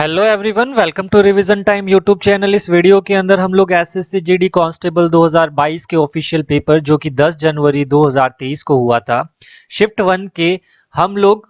Hello everyone, welcome to revision time YouTube channel. इस video के अंदर हम लोग एसएससी जीडी कांस्टेबल 2022 के ऑफिशियल पेपर जो कि 10 जनवरी 2023 को हुआ था, शिफ्ट 1 के हम लोग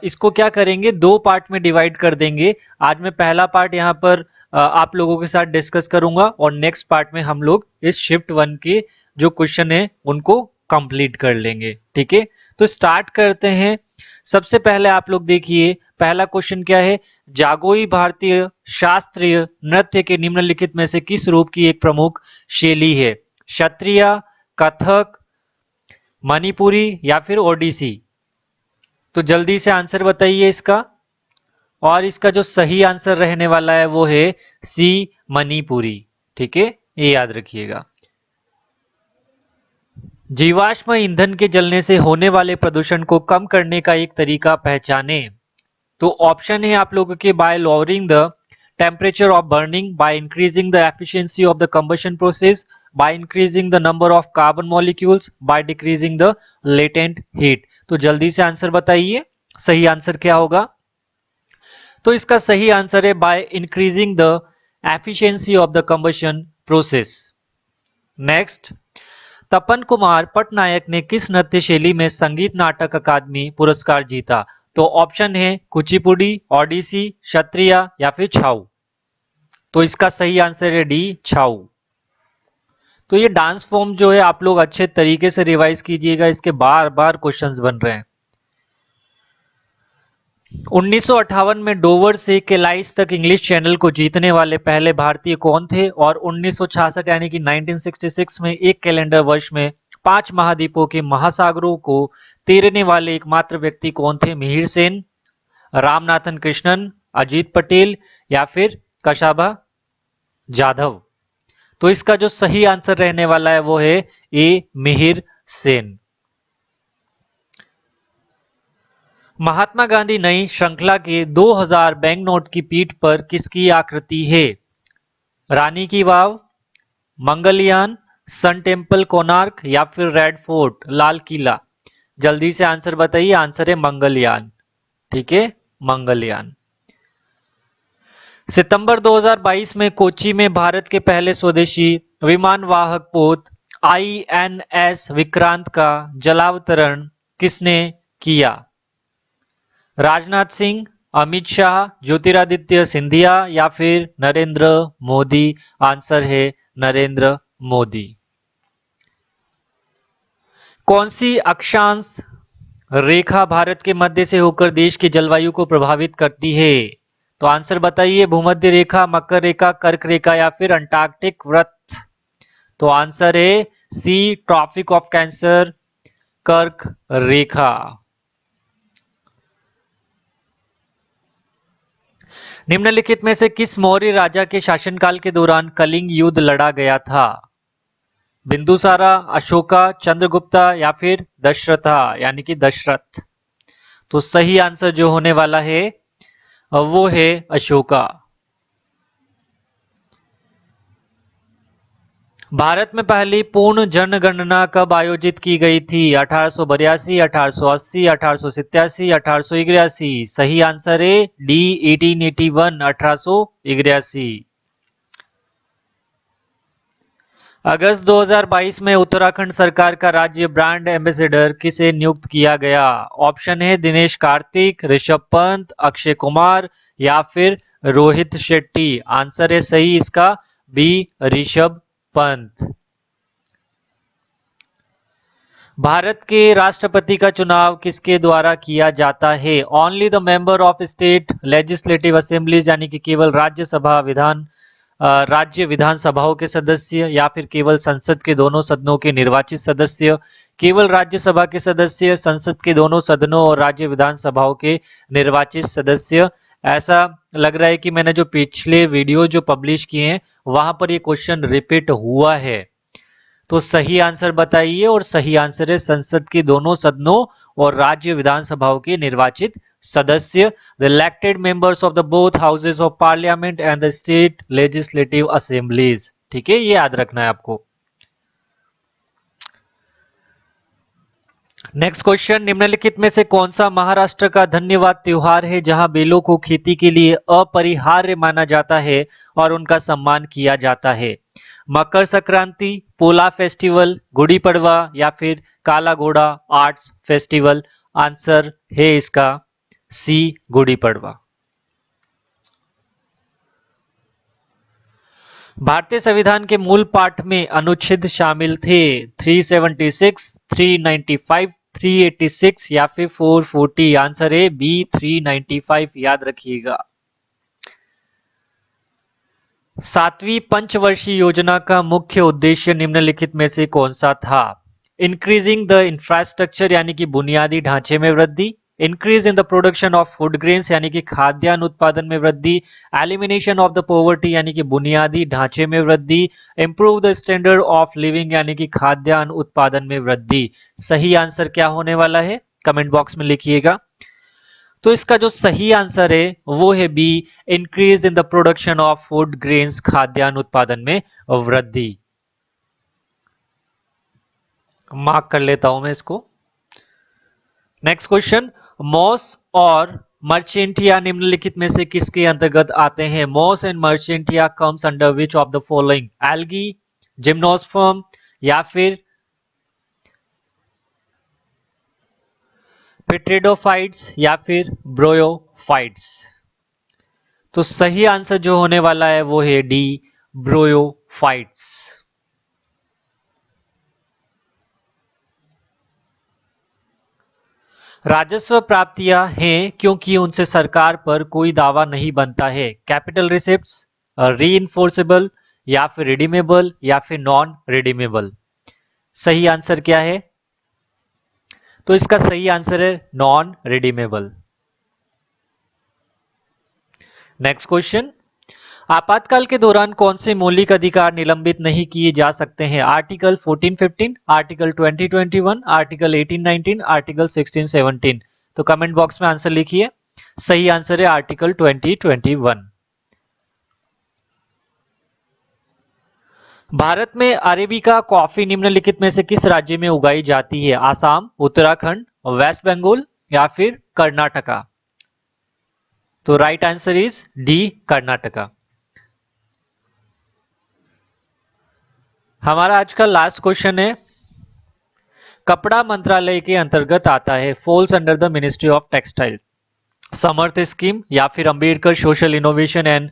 इसको क्या करेंगे, दो पार्ट में डिवाइड कर देंगे। आज मैं पहला पार्ट यहाँ पर आप लोगों के साथ डिस्कस करूंगा और नेक्स्ट पार्ट में हम लोग इस शिफ्ट 1 के जो क्वेश्चन है उनको कंप्लीट कर लेंगे। ठीक है, तो स्टार्ट करते हैं। सबसे पहले आप लोग देखिए, पहला क्वेश्चन क्या है। जागोई भारतीय शास्त्रीय नृत्य के निम्नलिखित में से किस रूप की एक प्रमुख शैली है? क्षत्रिय, कथक, मणिपुरी या फिर ओडिसी? तो जल्दी से आंसर बताइए इसका। और इसका जो सही आंसर रहने वाला है वो है सी, मणिपुरी। ठीक है, ये याद रखिएगा। जीवाश्म ईंधन के जलने से होने वाले प्रदूषण को कम करने का एक तरीका पहचाने। तो ऑप्शन है आप लोगों के, by lowering the temperature of burning, by increasing the efficiency of the combustion process, by increasing the number of carbon molecules, by decreasing the latent heat. तो जल्दी से आंसर बताइए, सही आंसर क्या होगा? तो इसका सही आंसर है by increasing the efficiency of the combustion process. Next, Tapan Kumar Patnaik ने किस नृत्य शैली में संगीत नाटक अकादमी पुरस्कार जीता? तो ऑप्शन है कुचिपुड़ी, ओडिसी, क्षत्रिय या फिर छाऊ। तो इसका सही आंसर है डी, छाऊ। तो ये डांस फॉर्म जो है आप लोग अच्छे तरीके से रिवाइज कीजिएगा, इसके बार बार क्वेश्चंस बन रहे हैं। 1958 में डोवर से केलाइस तक इंग्लिश चैनल को जीतने वाले पहले भारतीय कौन थे? और 1966 यानी कि 1966 में एक कैलेंडर वर्ष में 5 महाद्वीपों के महासागरों को तैरने वाले एकमात्र व्यक्ति कौन थे? मिहिर सेन, रामनाथन कृष्णन, अजीत पटेल या फिर कशाभा जाधव? तो इसका जो सही आंसर रहने वाला है वो है ए, मिहिर सेन। महात्मा गांधी नई श्रृंखला के 2000 बैंक नोट की पीठ पर किसकी आकृति है? रानी की वाव, मंगलयान, सन टेम्पल कोणार्क या फिर रेड फोर्ट, लाल किला? जल्दी से आंसर बताइए। आंसर है मंगलयान। ठीक है, मंगलयान। सितंबर 2022 में कोच्चि में भारत के पहले स्वदेशी विमान वाहक पोत INS विक्रांत का जलावतरण किसने किया? राजनाथ सिंह, अमित शाह, ज्योतिरादित्य सिंधिया या फिर नरेंद्र मोदी? आंसर है नरेंद्र मोदी। कौन सी अक्षांश रेखा भारत के मध्य से होकर देश की जलवायु को प्रभावित करती है? तो आंसर बताइए। भूमध्य रेखा, मकर रेखा, कर्क रेखा या फिर अंटार्कटिक वृत्त? तो आंसर है सी, ट्रॉपिक ऑफ कैंसर, कर्क रेखा। निम्नलिखित में से किस मौर्य राजा के शासनकाल के दौरान कलिंग युद्ध लड़ा गया था? बिंदुसारा, अशोका, चंद्रगुप्ता या फिर दशरथा यानी कि दशरथ? तो सही आंसर जो होने वाला है वो है अशोका। भारत में पहली पूर्ण जनगणना कब आयोजित की गई थी? 1882, 1880, 1887, 1881? सही आंसर है डी, 1881, 1881। अगस्त 2022 में उत्तराखंड सरकार का राज्य ब्रांड एम्बेसडर किसे नियुक्त किया गया? ऑप्शन है दिनेश कार्तिक, ऋषभ पंत, अक्षय कुमार या फिर रोहित शेट्टी? आंसर है सही इसका बी, ऋषभ पंत। भारत के राष्ट्रपति का चुनाव किसके द्वारा किया जाता है? Only the member of state legislative assemblies यानी कि केवल राज्य विधानसभाओं के सदस्य, या फिर केवल संसद के दोनों सदनों के निर्वाचित सदस्य, केवल राज्यसभा के सदस्य, संसद के दोनों सदनों और राज्य विधानसभाओं के निर्वाचित सदस्य? ऐसा लग रहा है कि मैंने जो पिछले वीडियो जो पब्लिश किए हैं वहां पर ये क्वेश्चन रिपीट हुआ है। तो सही आंसर बताइए, और सही आंसर है संसद के दोनों सदनों और राज्य विधानसभाओं के निर्वाचित सदस्य, the elected members of the both houses of parliament and the state legislative assemblies. ठीक है, ये याद रखना है आपको। नेक्स्ट क्वेश्चन, निम्नलिखित में से कौन सा महाराष्ट्र का धन्यवाद त्योहार है जहां बेलों को खेती के लिए अपरिहार्य माना जाता है और उनका सम्मान किया जाता है? मकर संक्रांति, पोला फेस्टिवल, गुड़ी पड़वा या फिर काला घोड़ा आर्ट्स फेस्टिवल? आंसर है इसका सी, गुड़ी पड़वा। भारतीय संविधान के मूल पाठ में अनुच्छेद शामिल थे 376, 395, 386 या फिर 440? आंसर है बी, 395, याद रखिएगा। सातवीं पंचवर्षीय योजना का मुख्य उद्देश्य निम्नलिखित में से कौन सा था? इंक्रीजिंग द इंफ्रास्ट्रक्चर यानी कि बुनियादी ढांचे में वृद्धि, increase in the production of food grains यानी कि खाद्यान्न उत्पादन में वृद्धि, एलिमिनेशन ऑफ द पॉवर्टी यानी कि बुनियादी ढांचे में वृद्धि, improve the standard of living यानी कि खाद्यान्न उत्पादन में वृद्धि। सही आंसर क्या होने वाला है? कमेंट बॉक्स में लिखिएगा। तो इसका जो सही आंसर है वो है B, increase in the production of food grains, खाद्यान्न उत्पादन में वृद्धि। मार्क कर लेता हूं मैं इसको। नेक्स्ट क्वेश्चन, मॉस और मर्चेंटिया निम्नलिखित में से किसके अंतर्गत आते हैं? Moss and Marchantia comes under which of the following? Algae, gymnosperm या फिर पिट्रिडोफाइट्स या फिर ब्रोयोफाइट्स? तो सही आंसर जो होने वाला है वो है डी, ब्रोयोफाइट्स। राजस्व प्राप्तियां हैं क्योंकि उनसे सरकार पर कोई दावा नहीं बनता है। कैपिटल रिसिप्ट्स, रीइंफोर्सेबल या फिर रिडीमेबल या फिर नॉन रिडीमेबल? सही आंसर क्या है? तो इसका सही आंसर है नॉन रिडीमेबल। नेक्स्ट क्वेश्चन, आपातकाल के दौरान कौन से मौलिक अधिकार निलंबित नहीं किए जा सकते हैं? Article 1415, article 2021, article 1819, article 1617? तो कमेंट बॉक्स में आंसर लिखिए। सही आंसर है आर्टिकल 2021। भारत में अरेबिका कॉफी निम्नलिखित में से किस राज्य में उगाई जाती है? आसाम, उत्तराखंड, वेस्ट बंगाल या फिर कर्नाटका? तो right answer is D, Karnataka. हमारा आज का लास्ट क्वेश्चन है, कपड़ा मंत्रालय के अंतर्गत आता है, falls under the ministry of textile? Samarth scheme या फिर Ambedkar social innovation and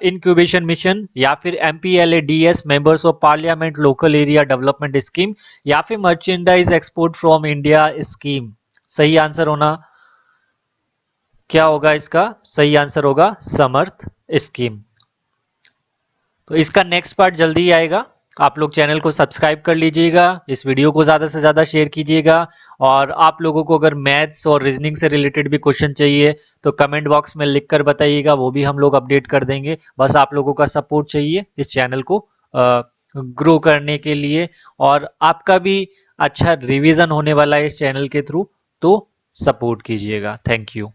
incubation mission या फिर MPLADS members of parliament local area development scheme या फिर merchandise export from India scheme? सही आंसर होना क्या होगा इसका? सही आंसर होगा समर्थ स्कीम। तो इसका नेक्स्ट पार्ट जल्दी आएगा। आप लोग चैनल को सब्सक्राइब कर लीजिएगा, इस वीडियो को ज़्यादा से ज़्यादा शेयर कीजिएगा, और आप लोगों को अगर मैथ्स और रीजनिंग से रिलेटेड भी क्वेश्चन चाहिए तो कमेंट बॉक्स में लिख कर बताइएगा, वो भी हम लोग अपडेट कर देंगे। बस आप लोगों का सपोर्ट चाहिए इस चैनल को ग्रो करने के लिए, और आपका भी अच्छा रिवीजन होने वाला है इस चैनल के थ्रू, तो सपोर्ट कीजिएगा। Thank you.